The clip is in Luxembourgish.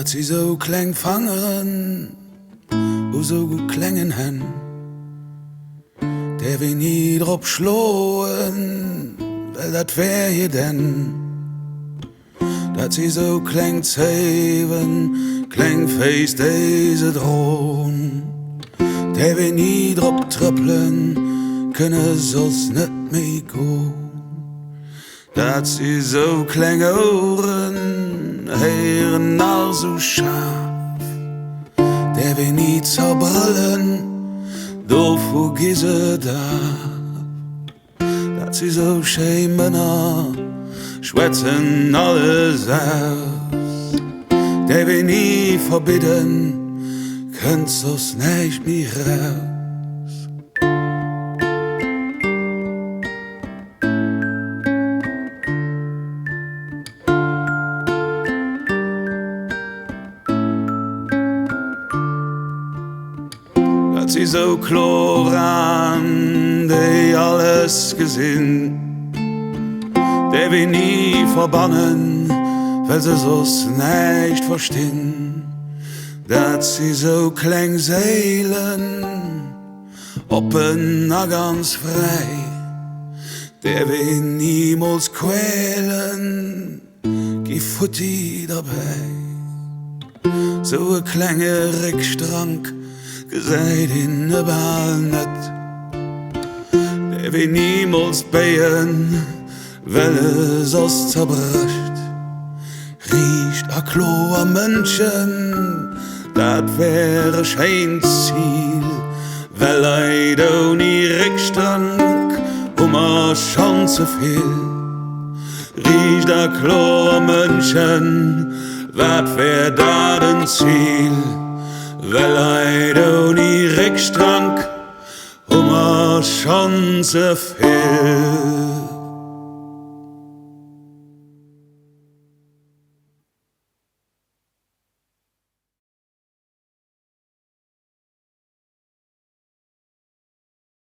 dat sie so kleng fangen, wo so gut klengen hen, der wir nie drop schloen, weil dat wär je denn, dat sie so kleng zeven, kleng feest deze droon, der wir nie drop tröppeln, können sos net mee go. Dat sie so kleng oren, heren al so scharf, der wir nie zerbrillen, do vergisse da. Dat sie so schön Männer, schwätzen alles aus, der wir nie verbitten, könnt's uns nicht mehr raus. Dat sie so klar an, die alles gesinn, der wir nie verbannen, weil sie so's nicht verstehen. Dat sie so kleng Seelen, open a ganz frei, der wir niemals quälen, Gifutti dabei. So a klenge Rickstrank, geseit in de Ball net, der wir niemals beien, weil es uns zerbröscht. Riecht a Klo am Menschen, dat wäre schein Ziel, weil leid ohne Rickstrank a schon zu viel. Riecht a Klo am Menschen, wat wär da den Ziel, weil leid ohne Rickstrank a schon zu viel.